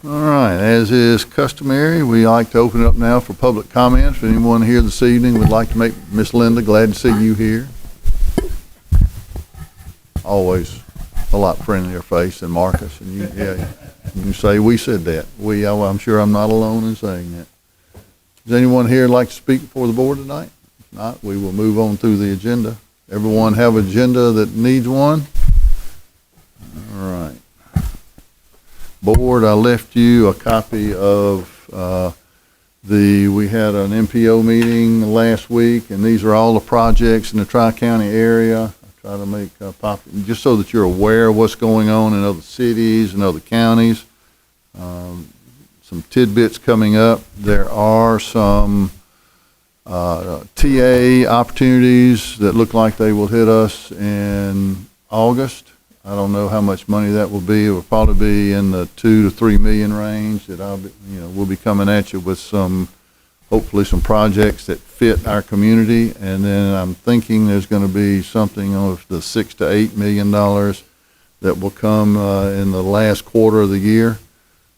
All right, as is customary, we like to open it up now for public comments. If anyone here this evening would like to make, Miss Linda, glad to see you here. Always a lot friendlier face than Marcus, and you say we said that. I'm sure I'm not alone in saying that. Does anyone here like to speak before the board tonight? If not, we will move on through the agenda. Everyone have an agenda that needs one? All right. Board, I left you a copy of we had an MPO meeting last week, and these are all the projects in the Tri-County area. I try to make just so that you're aware of what's going on in other cities and other counties. Some tidbits coming up. There are some TA opportunities that look like they will hit us in August. I don't know how much money that will be. It will probably be in the 2 to 3 million range. That we'll be coming at you with hopefully some projects that fit our community. And then I'm thinking there's going to be something of the $6 to $8 million that will come in the last quarter of the year.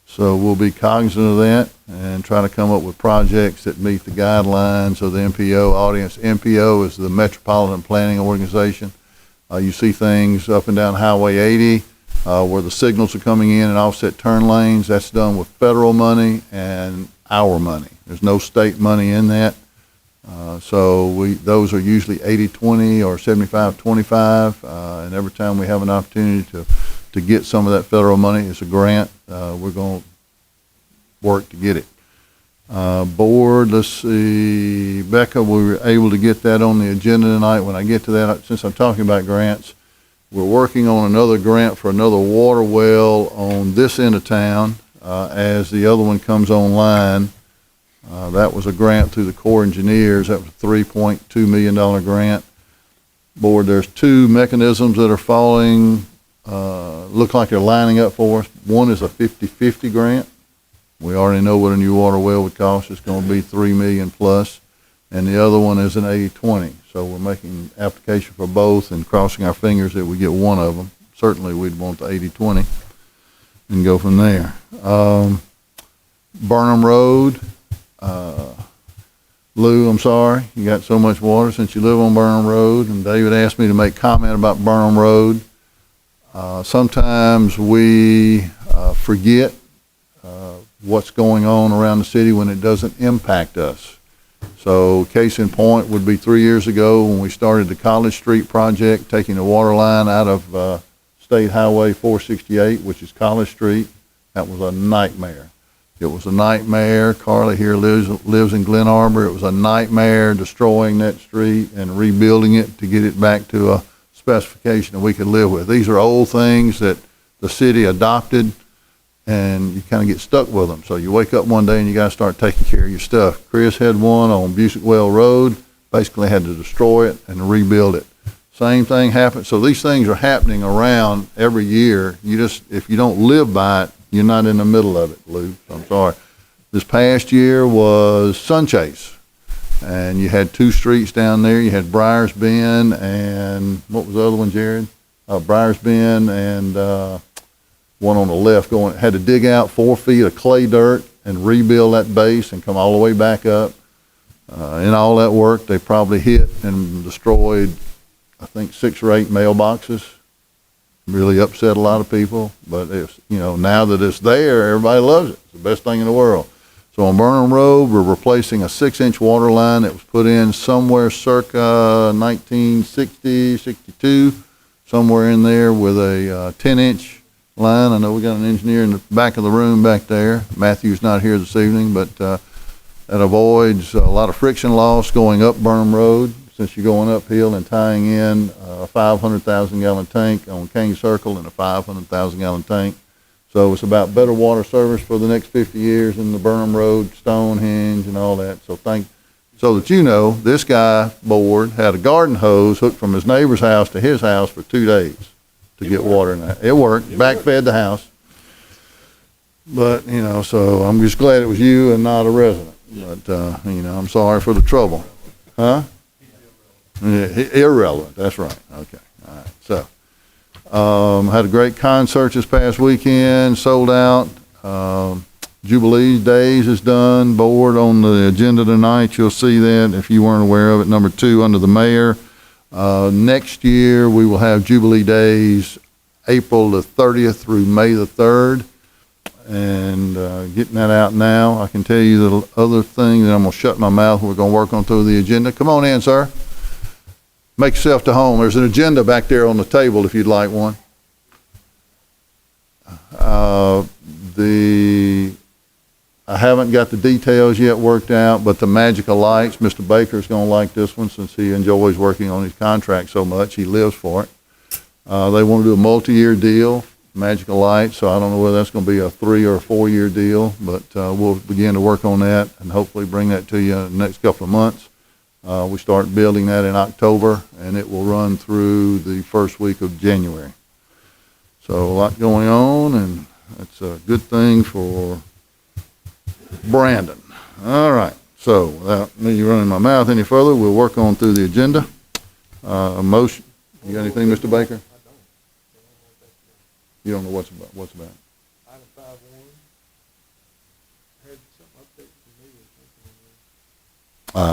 So we'll be cognizant of that and try to come up with projects that meet the guidelines of the MPO audience. MPO is the Metropolitan Planning Organization. You see things up and down Highway 80 where the signals are coming in and offset turn lanes. That's done with federal money and our money. There's no state money in that. Those are usually 80-20 or 75-25. And every time we have an opportunity to get some of that federal money, it's a grant. We're going to work to get it. Board, let's see, Becca, we were able to get that on the agenda tonight. When I get to that, since I'm talking about grants, we're working on another grant for another water well on this end of town as the other one comes online. That was a grant through the Corps Engineers. That was a $3.2 million grant. Board, there's two mechanisms that are falling, look like they're lining up for us. One is a 50-50 grant. We already know what a new water well would cost. It's going to be $3 million plus. And the other one is an 80-20. So we're making application for both and crossing our fingers that we get one of them. Certainly we'd want the 80-20 and go from there. Burnham Road. Lou, I'm sorry. You got so much water since you live on Burnham Road. And David asked me to make comment about Burnham Road. Sometimes we forget what's going on around the city when it doesn't impact us. So case in point would be 3 years ago when we started the College Street project, taking the water line out of State Highway 468, which is College Street. That was a nightmare. It was a nightmare. Carly here lives in Glen Arbor. It was a nightmare destroying that street and rebuilding it to get it back to a specification that we could live with. These are old things that the city adopted, and you kind of get stuck with them. So you wake up one day and you got to start taking care of your stuff. Chris had one on Busick Well Road, basically had to destroy it and rebuild it. Same thing happened. So these things are happening around every year. If you don't live by it, you're not in the middle of it, Lou. I'm sorry. This past year was Sunchase, and you had two streets down there. You had Briars Bend and what was the other one, Jared? Briars Bend and one on the left had to dig out 4 feet of clay dirt and rebuild that base and come all the way back up. In all that work, they probably hit and destroyed, I think, 6 or 8 mailboxes. Really upset a lot of people, but now that it's there, everybody loves it. It's the best thing in the world. So on Burnham Road, we're replacing a 6-inch water line that was put in somewhere circa 1960, 62, somewhere in there with a 10-inch line. I know we got an engineer in the back of the room back there. Matthew's not here this evening, but that avoids a lot of friction loss going up Burnham Road since you're going uphill and tying in a 500,000-gallon tank on King Circle and a 500,000-gallon tank. So it's about better water service for the next 50 years in the Burnham Road, Stonehenge, and all that. So that you know, this guy, Board, had a garden hose hooked from his neighbor's house to his house for 2 days to get water in that. It worked. Backfed the house. But, so I'm just glad it was you and not a resident. But, I'm sorry for the trouble. Huh? Irrelevant. That's right. Okay. All right. So, had a great concert this past weekend, sold out. Jubilee Days is done. Board on the agenda tonight. You'll see that if you weren't aware of it. Number 2, under the mayor. Next year, we will have Jubilee Days April the 30th through May the 3rd. And getting that out now. I can tell you the other thing that I'm going to shut my mouth. We're going to work on through the agenda. Come on in, sir. Make yourself to home. There's an agenda back there on the table if you'd like one. I haven't got the details yet worked out, but the Magical Lights, Mr. Baker's going to like this one since he enjoys working on his contract so much. He lives for it. They want to do a multi-year deal, Magical Lights, so I don't know whether that's going to be a 3 or a 4-year deal, but we'll begin to work on that and hopefully bring that to you in the next couple of months. We start building that in October, and it will run through the first week of January. So a lot going on, and that's a good thing for Brandon. All right. So without me running my mouth any further, we'll work on through the agenda. Motion. You got anything, Mr. Baker? You don't know what's about. Item 5.1. Had something updated to me or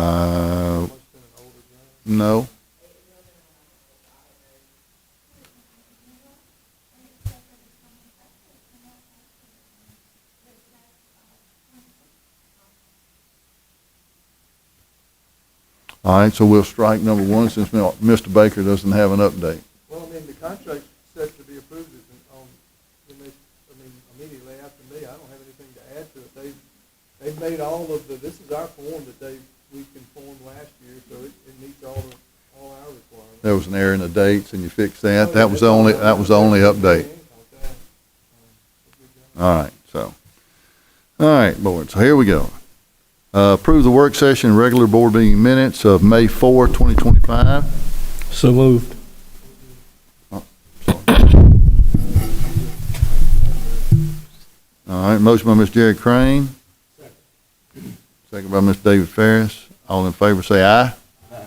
something. No. All right, so we'll strike number 1 since Mr. Baker doesn't have an update. Well, I mean, the contract's set to be approved immediately after me. I don't have anything to add to it. They've made all of this is our form that we conformed last year, so it meets all our requirements. There was an error in the dates, and you fixed that. That was the only update. All right, board. So here we go. Approve the work session regular board meeting minutes of May 4, 2025. So moved. All right, motion by Mr. Jerry Crane. Second by Mr. David Ferris. All in favor say aye. Aye.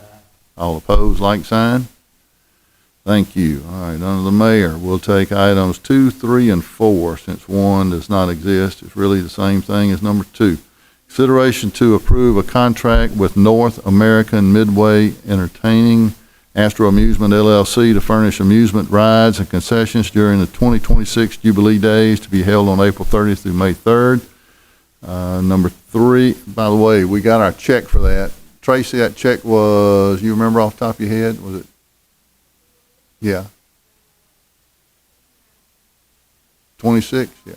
All opposed, like sign. Thank you. All right, under the mayor, we'll take items 2, 3, and 4 since 1 does not exist. It's really the same thing as number 2. Consideration to approve a contract with North American Midway Entertaining Astro Amusement LLC to furnish amusement rides and concessions during the 2026 Jubilee Days to be held on April 30th through May 3rd. Number 3, by the way, we got our check for that. Tracy, that check was, you remember off the top of your head? Was it? Yeah. 26? Yeah.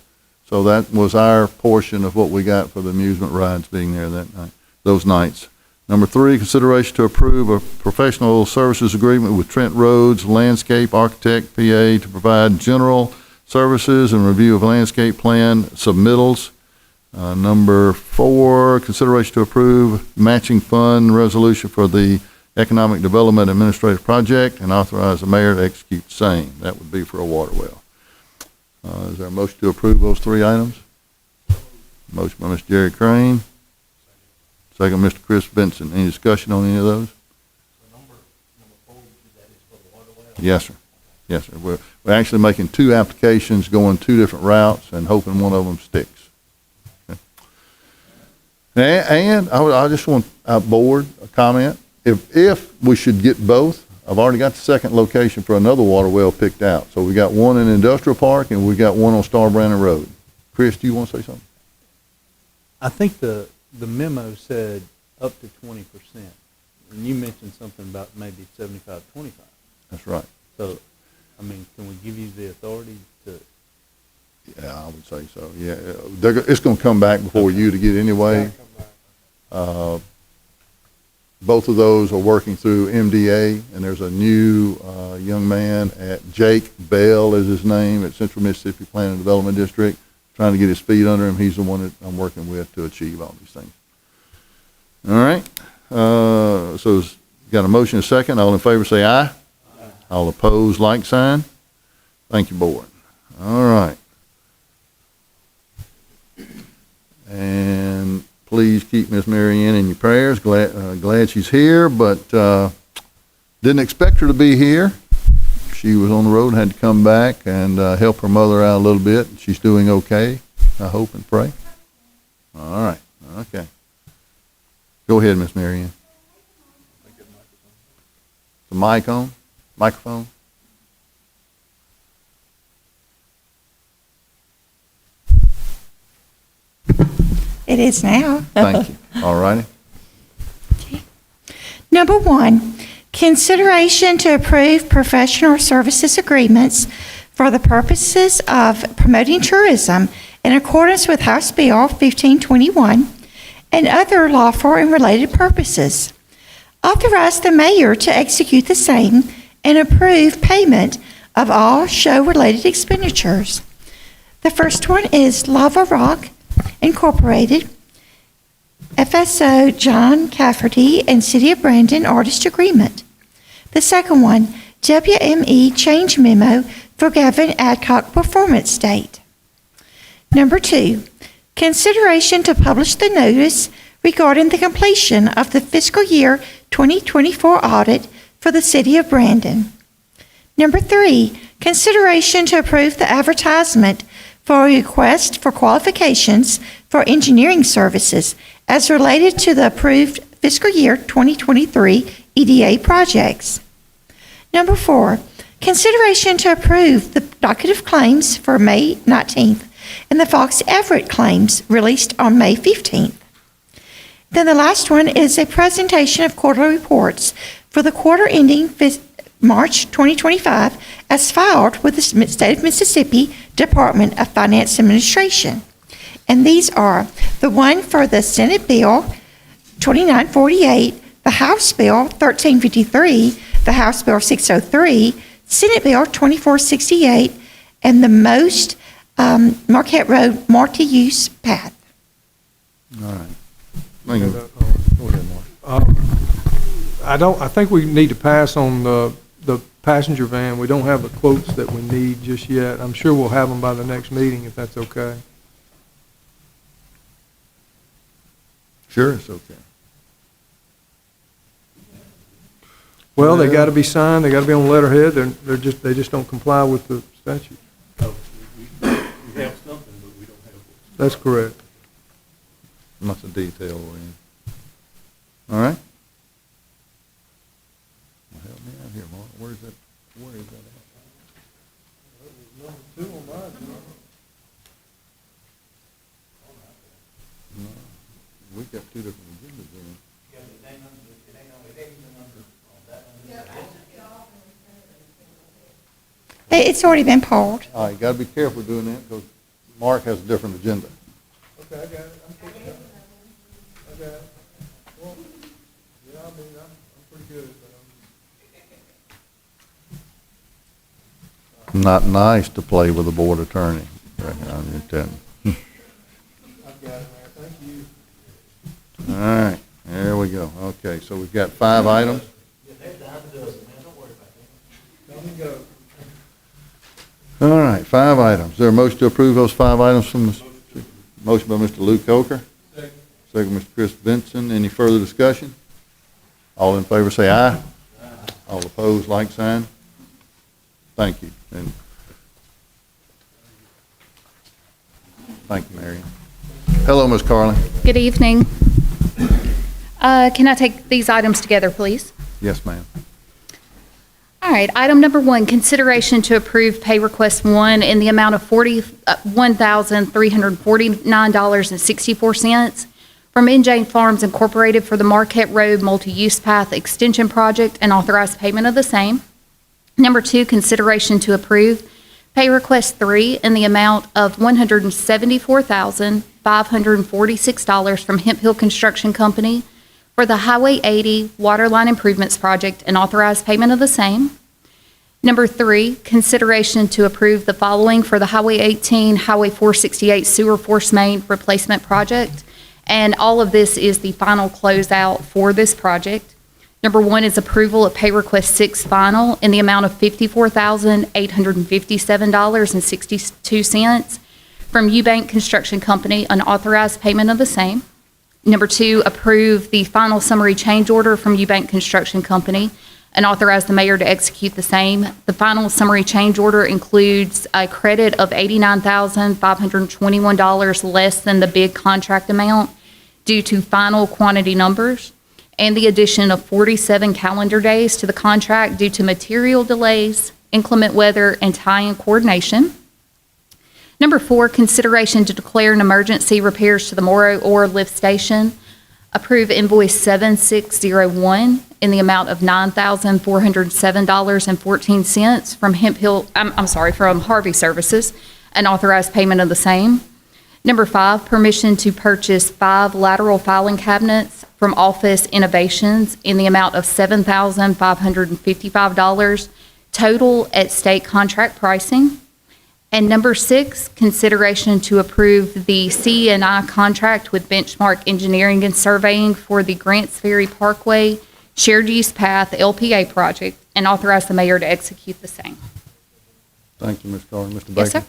So that was our portion of what we got for the amusement rides being there that night, those nights. Number 3, consideration to approve a professional services agreement with Trent Rhodes Landscape Architect, PA, to provide general services and review of landscape plan submittals. Number 4, consideration to approve matching fund resolution for the Economic Development Administrative Project and authorize the mayor to execute same. That would be for a water well. Is there a motion to approve those 3 items? Motion by Mr. Jerry Crane. Second, Mr. Chris Benson. Any discussion on any of those? Number 4, that is for the water well? Yes, sir. Yes, sir. We're actually making 2 applications, going 2 different routes, and hoping one of them sticks. Okay. And I just want our board a comment. If we should get both, I've already got the second location for another water well picked out. So we got one in Industrial Park and we got one on Star Brandon Road. Chris, do you want to say something? I think the memo said up to 20%. And you mentioned something about maybe 75, 25. That's right. So, I mean, can we give you the authority to? Yeah, I would say so. Yeah, it's going to come back before you to get anyway. Both of those are working through MDA, and there's a new young man at Jake Bell is his name at Central Mississippi Planning and Development District, trying to get his feet under him. He's the one that I'm working with to achieve all these things. All right. So got a motion and a second. All in favor say aye. Aye. All opposed, like sign. Thank you, board. All right. And please keep Miss Mary Ann in your prayers. Glad she's here, but didn't expect her to be here. She was on the road and had to come back and help her mother out a little bit. She's doing okay. I hope and pray. All right, okay. Go ahead, Miss Mary Ann. The mic on? Microphone? It is now. Thank you. All righty. Number 1, consideration to approve professional services agreements for the purposes of promoting tourism in accordance with House Bill 1521 and other lawful and related purposes. Authorize the mayor to execute the same and approve payment of all show-related expenditures. The first one is Lava Rock Incorporated, FSO John Cafferty and City of Brandon Artist Agreement. The second one, WME Change Memo for Gavin Adcock Performance Date. Number 2, consideration to publish the notice regarding the completion of the fiscal year 2024 audit for the City of Brandon. Number 3, consideration to approve the advertisement for a request for qualifications for engineering services as related to the approved fiscal year 2023 EDA projects. Number 4, consideration to approve the docket of claims for May 19th and the Fox Everett claims released on May 15th. Then the last one is a presentation of quarterly reports for the quarter ending March 2025 as filed with the State of Mississippi Department of Finance Administration. And these are the one for the Senate Bill 2948, the House Bill 1353, the House Bill 603, Senate Bill 2468, and the most Marquette Road multi-use path. All right. Thank you. Go ahead, Mark. I think we need to pass on the passenger van. We don't have the quotes that we need just yet. I'm sure we'll have them by the next meeting if that's okay. Sure, it's okay. Well, they got to be signed. They got to be on letterhead. They just don't comply with the statute. We have something, but we don't have it. That's correct. Not the detail oriented. All right? Well, help me out here, Mark. Where is that at? Number 2 on mine. No, we got two different agendas in. It's already been polled. All right, you got to be careful doing that because Mark has a different agenda. Okay, I got it. I'm picking it up. I got it. Well, yeah, I mean, I'm pretty good, but Not nice to play with a board attorney. I'm just telling you. I've got it, Mayor. Thank you. All right, there we go. Okay, so we've got 5 items. Let me go. All right, 5 items. Is there a motion to approve those 5 items from the motion by Mr. Luke Coker? Second, Mr. Chris Benson. Any further discussion? All in favor say aye. All opposed, like sign. Thank you. And thank you, Marion. Hello, Ms. Carlin. Good evening. Can I take these items together, please? Yes, ma'am. All right, item number 1, consideration to approve pay request 1 in the amount of $41,349.64 from NJ Farms Incorporated for the Marquette Road Multi-Use Path Extension Project and authorize payment of the same. Number 2, consideration to approve pay request 3 in the amount of $174,546 from Hemp Hill Construction Company for the Highway 80 Waterline Improvements Project and authorize payment of the same. Number 3, consideration to approve the following for the Highway 18, Highway 468 Sewer Force Main Replacement Project. And all of this is the final closeout for this project. Number 1 is approval of pay request 6 final in the amount of $54,857.62 from Eubank Construction Company, unauthorized payment of the same. Number 2, approve the final summary change order from Eubank Construction Company, and authorize the mayor to execute the same. The final summary change order includes a credit of $89,521 less than the bid contract amount due to final quantity numbers, and the addition of 47 calendar days to the contract due to material delays, inclement weather, and tie-in coordination. Number 4, consideration to declare an emergency repairs to the Morrow Ore Lift Station. Approve invoice 7601 in the amount of $9,407.14 from Harvey Services, and authorize payment of the same. Number 5, permission to purchase 5 lateral filing cabinets from Office Innovations in the amount of $7,555, total at state contract pricing. And number 6, consideration to approve the CE&I contract with Benchmark Engineering and Surveying for the Grants Ferry Parkway Shared Use Path LPA project, and authorize the mayor to execute the same. Thank you, Ms. Carter. Mr. Baker? Yes, sir.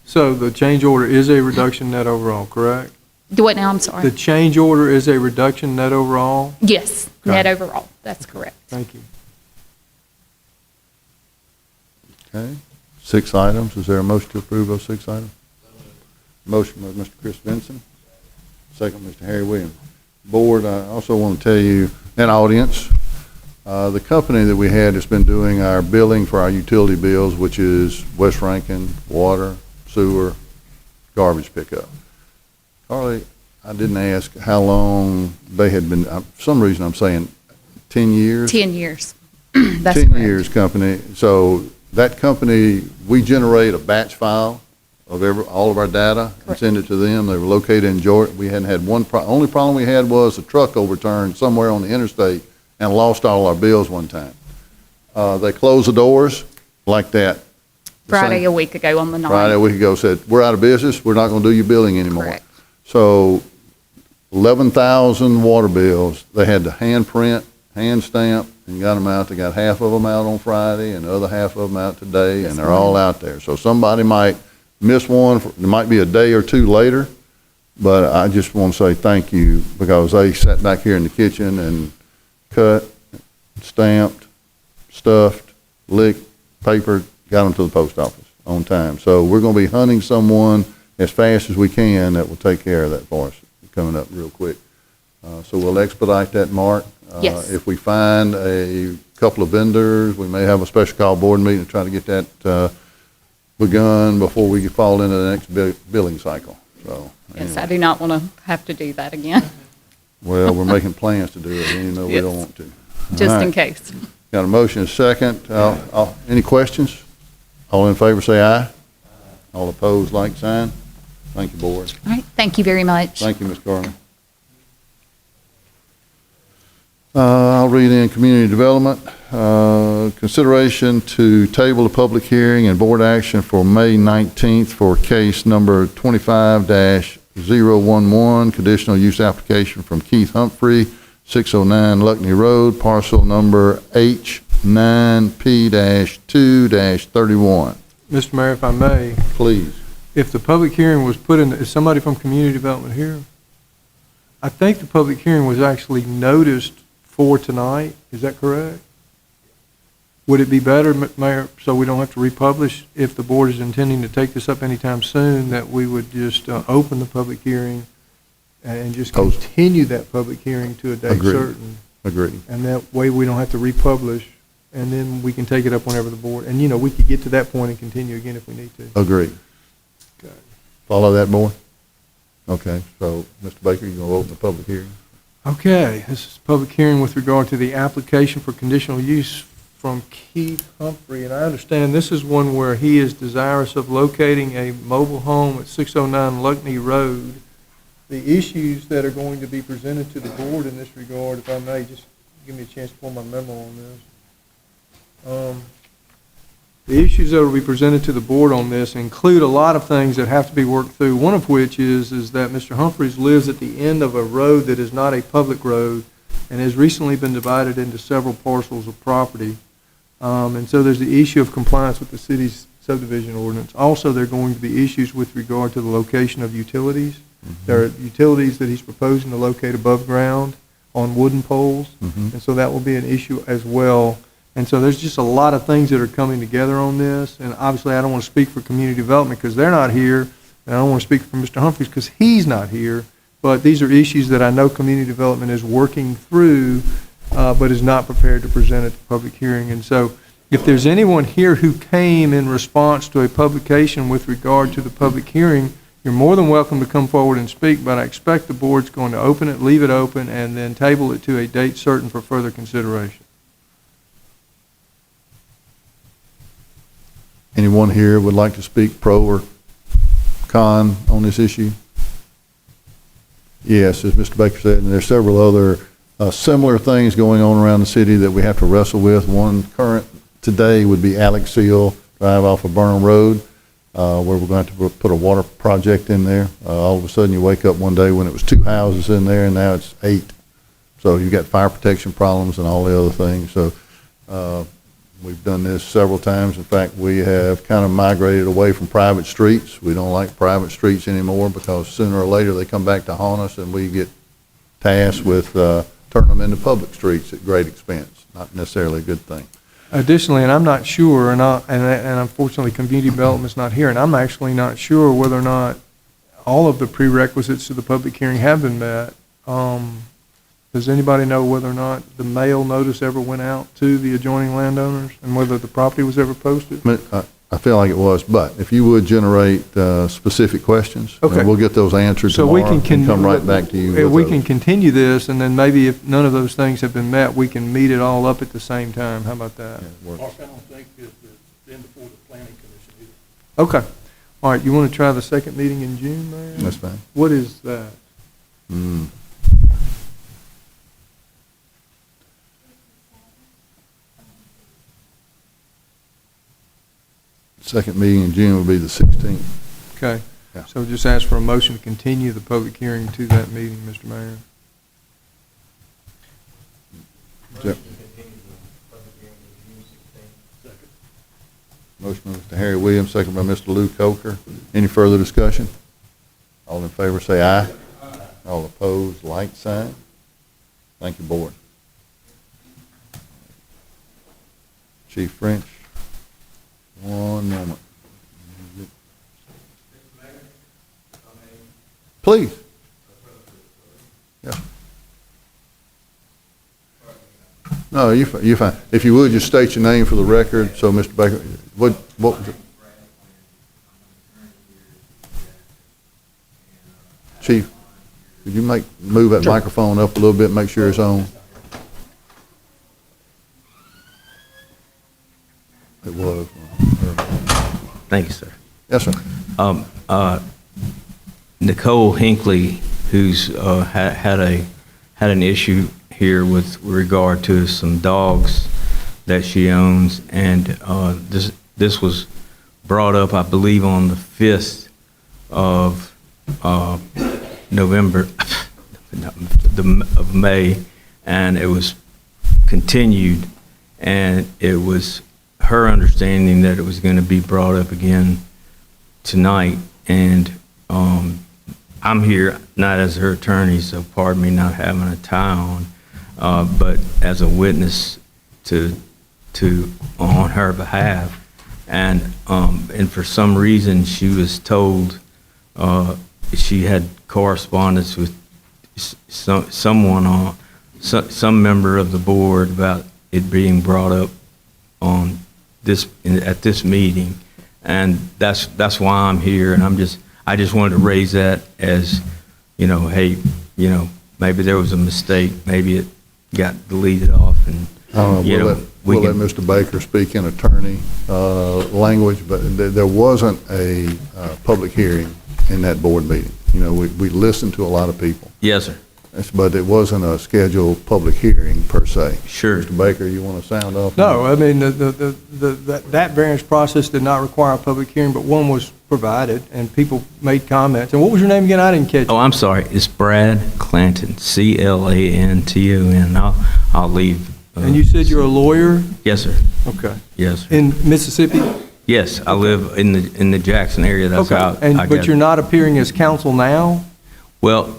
So the change order is a reduction net overall, correct? Do what now? I'm sorry. The change order is a reduction net overall? Yes, net Okay. overall. That's correct. Thank you. Okay. 6 items. Is there a motion to approve those 6 items? Motion by Mr. Chris Benson, second Mr. Harry Williams. Board, I also want to tell you, and audience, the company that we had that's been doing our billing for our utility bills, which is West Rankin, water, sewer, garbage pickup. Carly, I didn't ask how long they had been, for some reason I'm saying 10 years? 10 years. That's 10 correct. years company. So that company, we generate a batch file of all of our data and Correct. send it to them. They were located in Georgia. We hadn't had only problem we had was a truck overturned somewhere on the interstate and lost all our bills one time. They closed the doors like that. Friday a week ago on the 9th. Friday a week ago said, we're out of business. We're not going to do your billing anymore. Correct. So 11,000 water bills, they had to hand print, hand stamp, and got them out. They got half of them out on Friday and the other half of them out today, and they're all out there. So somebody might miss one, it might be a day or two later, but I just want to say thank you because they sat back here in the kitchen and cut, stamped, stuffed, licked, papered, got them to the post office on time. So we're going to be hunting someone as fast as we can that will take care of that for us, coming up real quick. So we'll expedite that, Mark. Yes. If we find a couple of vendors, we may have a special call board meeting to try to get that begun before we fall into the next billing cycle. So, Yes, anyway. I do not want to have to do that again, Well, we're making plans to do it, even though we Yes. don't want to. All just in right. case. Got a motion and a second. Any questions? All in favor, say aye. All opposed, like sign. Thank you, board. All right, thank you very much. Thank you, Ms. Garner. I'll read in community development. Consideration to table a public hearing and board action for May 19th for case number 25-011, conditional use application from Keith Humphrey, 609 Luckney Road, parcel number H9P-2-31. Mr. Mayor, if I may, Please. if the public hearing was put in, is somebody from community development here? I think the public hearing was actually noticed for tonight. Is that correct? Would it be better, Mayor, so we don't have to republish, if the board is intending to take this up anytime soon, that we would just open the public hearing and just Post. continue that public hearing to a date Agreed. certain? Agreed. And that way we don't have to republish, and then we can take it up whenever the board, and, you know, we could get to that point and continue again if we need to. Agreed. Okay. Follow that, board? Okay, so, Mr. Baker, you going to open the public hearing? Okay, this is a public hearing with regard to the application for conditional use from Keith Humphrey, and I understand this is one where he is desirous of locating a mobile home at 609 Luckney Road. The issues that are going to be presented to the board in this regard, if I may, just give me a chance to pull my memo on this. The issues that will be presented to the board on this include a lot of things that have to be worked through, one of which is that Mr. Humphreys lives at the end of a road that is not a public road and has recently been divided into several parcels of property. And so there's the issue of compliance with the city's subdivision ordinance. Also, there are going to be issues with regard to the location of utilities. There are utilities that he's proposing to locate above ground on wooden poles, and so that will be an issue as well. And so there's just a lot of things that are coming together on this. And obviously, I don't want to speak for community development because they're not here. And I don't want to speak for Mr. Humphreys because he's not here. But these are issues that I know community development is working through, but is not prepared to present at the public hearing. And so if there's anyone here who came in response to a publication with regard to the public hearing, you're more than welcome to come forward and speak, but I expect the board's going to open it, leave it open, and then table it to a date certain for further consideration. Anyone here would like to speak pro or con on this issue? Yes, as Mr. Baker said, and there's several other similar things going on around the city that we have to wrestle with. One current today would be Alex Seal Drive off of Burnham Road, where we're going to have to put a water project in there. All of a sudden you wake up one day when it was 2 houses in there and now it's 8. So you've got fire protection problems and all the other things. So we've done this several times. In fact, we have kind of migrated away from private streets. We don't like private streets anymore because sooner or later they come back to haunt us and we get tasked with turning them into public streets at great expense. Not necessarily a good thing. Additionally, and I'm not sure, and unfortunately community development's not here, and I'm actually not sure whether or not all of the prerequisites to the public hearing have been met. Does anybody know whether or not the mail notice ever went out to the adjoining landowners and whether the property was ever posted? I feel like it was, but if you would generate specific questions, Okay. and we'll get those answered So tomorrow we can and come right back to you. We with can those. continue this, and then maybe if none of those things have been met, we can meet it all up at the same time. How about that? Yeah, it works. Mark, I don't think it's been before the planning commission either. Okay. All right, you want to try the second meeting in June, Mayor? That's fine. What is that? Second meeting in June will be the 16th. Okay. Yeah. So just ask for a motion to continue the public hearing to that meeting, Mr. Mayor. Yep. Motion by Mr. Harry Williams, second by Mr. Lou Coker. Any further discussion? All in favor say aye. All opposed, like sign. Thank you, board. Chief French, one moment. Please. Yeah. No, you're fine. If you would, just state your name for the record, so Mr. Baker, what was it? Chief, could you move that microphone up a little bit, make sure it's on? It was. Thank you, sir. Yes, sir. Nicole Hinckley, who's had an issue here with regard to some dogs that she owns, and this was brought up, I believe, on the 5th of November, of May, and it was continued, and it was her understanding that it was going to be brought up again tonight, and I'm here not as her attorney, so pardon me not having a tie on, but as a witness to on her behalf, and for some reason she was told she had correspondence with someone on some member of the board about it being brought up on at this meeting, and that's why I'm here, and I just wanted to raise that as, hey, maybe there was a mistake, maybe it got deleted off, and We'll let Mr. Baker speak in attorney language, but there wasn't a public hearing in that board meeting. We listened to a lot of people. Yes, sir. But it wasn't a scheduled public hearing per se. Sure. Mr. Baker, you want to sound off? No, I mean, that variance process did not require a public hearing, but one was provided, and people made comments. And what was your name again? I didn't catch it. Oh, I'm sorry. It's Brad Clanton, Clanton. I'll leave. And you said you're a lawyer? Yes, sir. Okay. Yes, sir. In Mississippi? Yes, I live in the Jackson area. That's Okay. how I But got you're it. not appearing as counsel now? Well,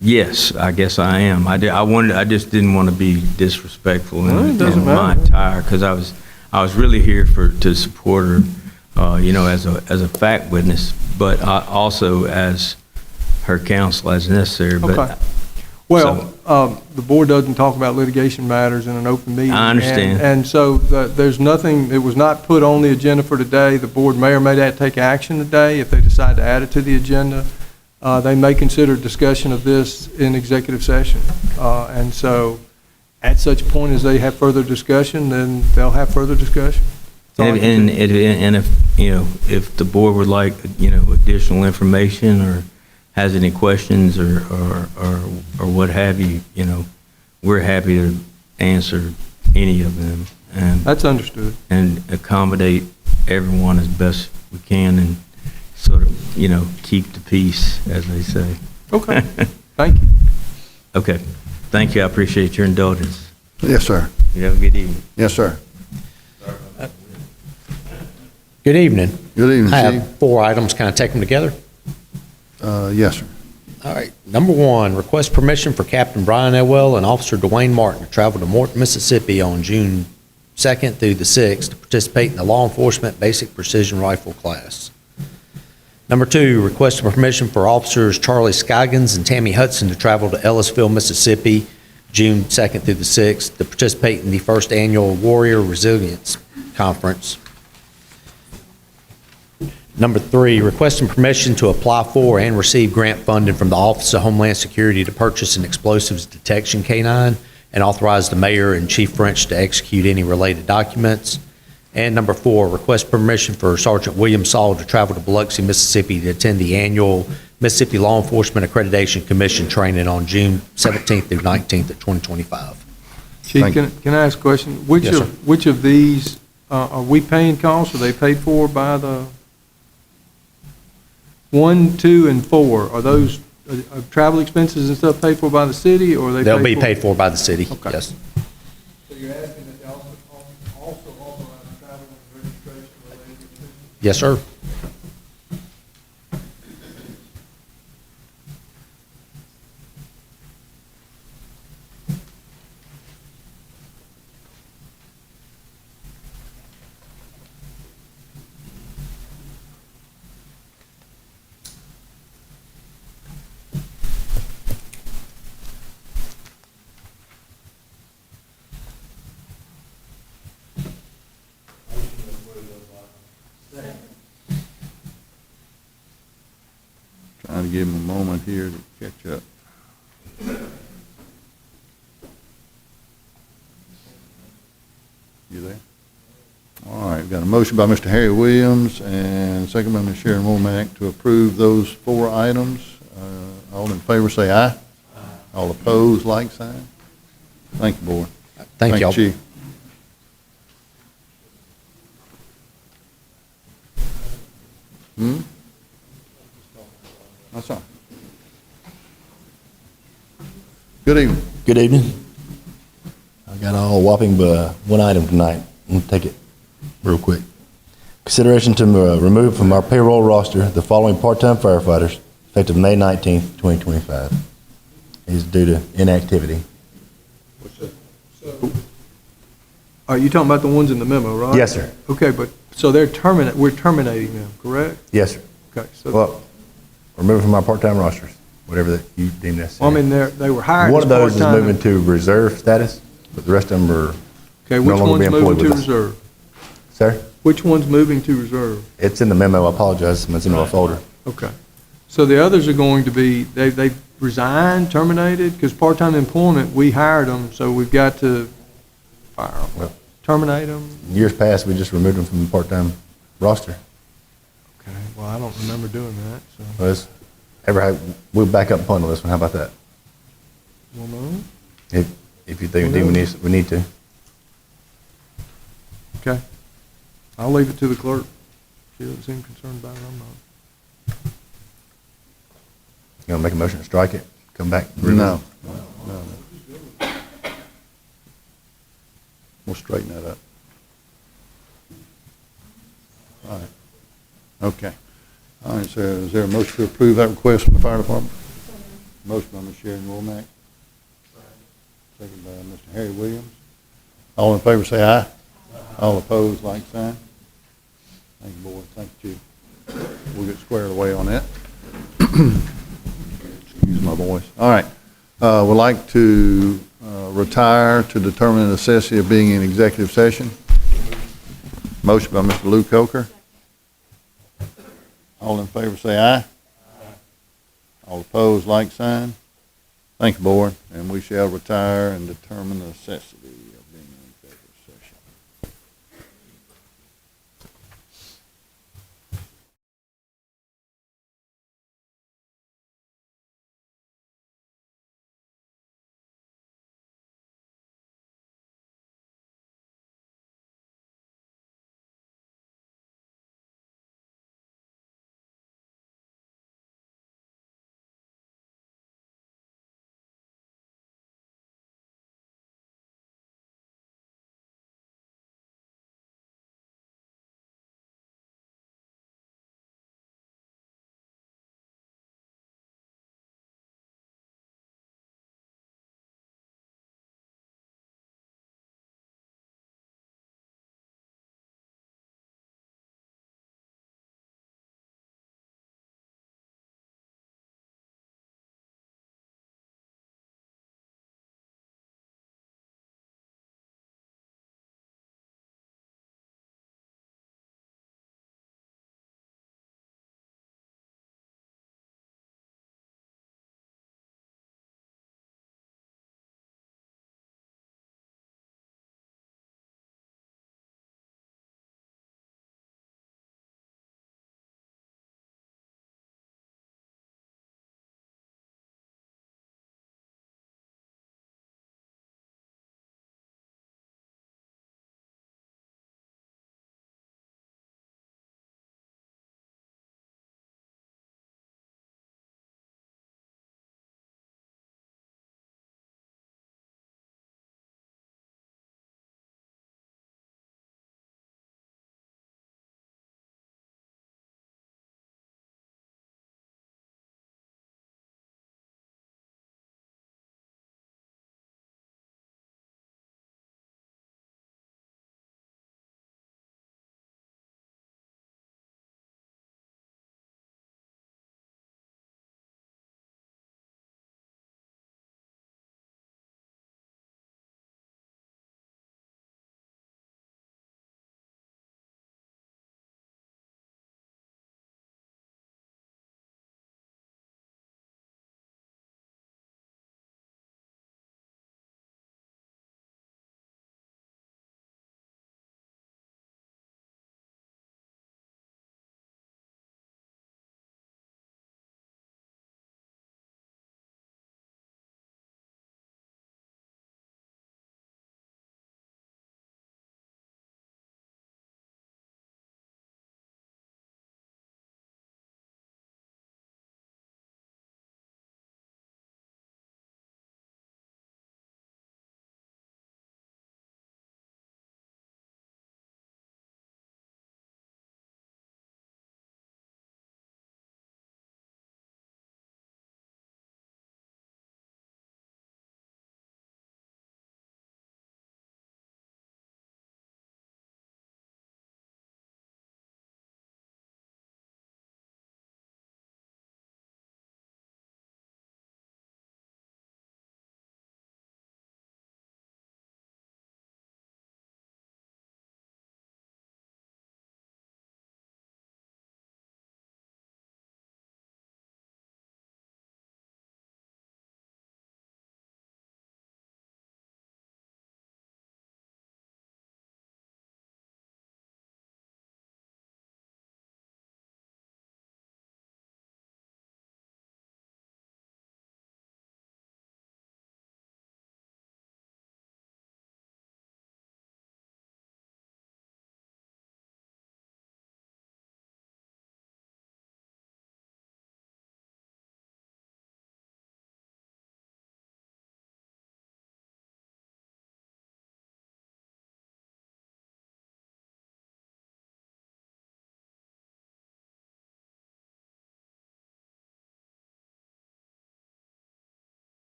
Yes, I guess I am. I just didn't want to be disrespectful Well, it in doesn't my matter. attire, because I was really here to support her, as a fact witness, but also as her counsel as necessary. But Okay. Well, the board doesn't talk about litigation matters in an open meeting. I understand. And so there's nothing, it was not put on the agenda for today. The board may or may not take action today if they decide to add it to the agenda. They may consider discussion of this in executive session. And so at such point as they have further discussion, then they'll have further discussion. That's all I can say. And if the board would like, additional information or has any questions or what have you, we're happy to answer any of them That's understood. and accommodate everyone as best we can and sort of, keep the peace, as they say. Okay, thank you. Okay. Thank you. I appreciate your indulgence. Yes, sir. You have a good evening. Yes, sir. Good evening. Good evening, I Chief. have 4 items. Can I take them together? Yes, sir. All right. Number 1, request permission for Captain Brian Elwell and Officer Dwayne Martin to travel to Morton, Mississippi on June 2nd through the 6th to participate in the law enforcement basic precision rifle class. Number 2, request permission for Officers Charlie Scoggins and Tammy Hudson to travel to Ellisville, Mississippi, June 2nd through the 6th to participate in the first annual Warrior Resilience Conference. Number 3, requesting permission to apply for and receive grant funding from the Office of Homeland Security to purchase an explosives detection canine and authorize the mayor and Chief French to execute any related documents. And number 4, request permission for Sergeant William Saul to travel to Biloxi, Mississippi to attend the annual Mississippi Law Enforcement Accreditation Commission training on June 17th through 19th of 2025. Chief, Thank you. can I ask a question? Which Yes, which of these, are we paying costs? Are they paid for by the 1, 2, and 4? Are those travel expenses and stuff paid for by the city, or are they paid for? They'll be paid for by the city, Okay. yes. So you're asking that they also authorize travel and registration related to? Yes, sir. Trying to give him a moment here to catch up. You there? All right, we've got a motion by Mr. Harry Williams and second by Ms. Sharon Womack to approve those 4 items. All in favor say aye. Aye. All opposed, like sign. Thank you, board. Thank y'all. Chief. That's all right. Good evening. Good evening. I got all whopping but one item tonight. I'm gonna take it real quick. Consideration to remove from our payroll roster the following part-time firefighters effective May 19th, 2025. Is due to inactivity. Are you talking about the ones in the memo, right? Yes, sir. Okay, but, so we're terminating them, correct? Yes, sir. Okay, so, Well, remove from our part-time rosters, whatever that you deem necessary. I mean, they were hired One as of those is part-time. moving to reserve status, but the rest of them are, Okay, no which longer one's be employed moving to with us. reserve? sir, Which one's moving to reserve? it's in the memo. I apologize. It's in my folder. Okay. So the others are going to be, they resigned, terminated? Because part-time employment, we hired them, so we've got to fire them, Well- terminate them? Years past, we just removed them from the part-time roster. Okay, well, I don't remember doing that, so. Well, we'll back up upon this one. How about that? Well, no. If you think we need to. Okay. I'll leave it to the clerk. She doesn't seem concerned about it, I'm not. You want to make a motion to strike it? Come back? No. We'll straighten that up. All right. Okay. All right, so is there a motion to approve that request from the fire department? Motion by Ms. Sharon Womack. Second by Mr. Harry Williams. All in favor say aye. All opposed, like sign. Thank you, board. Thank you, Chief. We'll get squared away on that. Excuse my voice. All right. Would like to retire to determine the necessity of being in executive session. Motion by Mr. Lou Coker. All in favor say aye. All opposed, like sign. Thank you, board, and we shall retire and determine the necessity.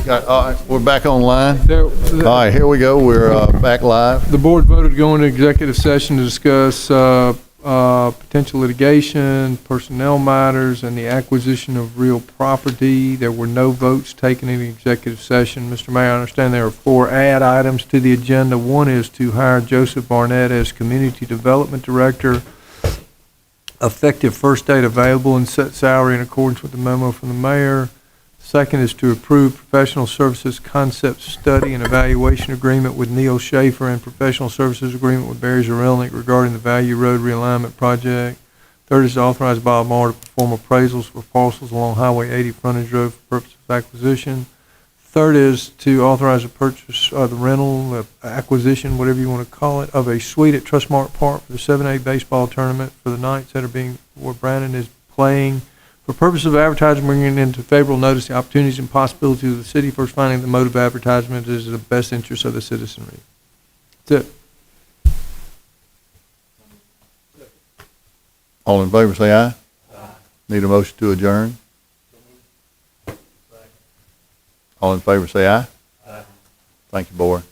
All right, we're back online. There- All right, here we go. We're back live. The board voted to go into executive session to discuss potential litigation, personnel matters, and the acquisition of real property. There were no votes taken in the executive session. Mr. Mayor, I understand there are 4 add items to the agenda. One is to hire Joseph Barnett as Community Development Director, effective first date available, and set salary in accordance with the memo from the mayor. Second is to approve professional services concept study and evaluation agreement with Neil Schaefer and professional services agreement with Barry Zarelnik regarding the Value Road realignment project. Third is to authorize Bob Maher to perform appraisals for parcels along Highway 80 frontage road for purpose of acquisition. Third is to authorize the purchase, the rental, acquisition, whatever you want to call it, of a suite at Trustmark Park for the 7A baseball tournament for the nights that are being, where Brandon is playing. For purpose of advertising, bringing into favorable notice the opportunities and possibilities of the city, first finding the mode of advertisement is in the best interest of the citizenry. That's it. All in favor, say aye. Need a motion to adjourn? All in favor, say aye. Thank you, board.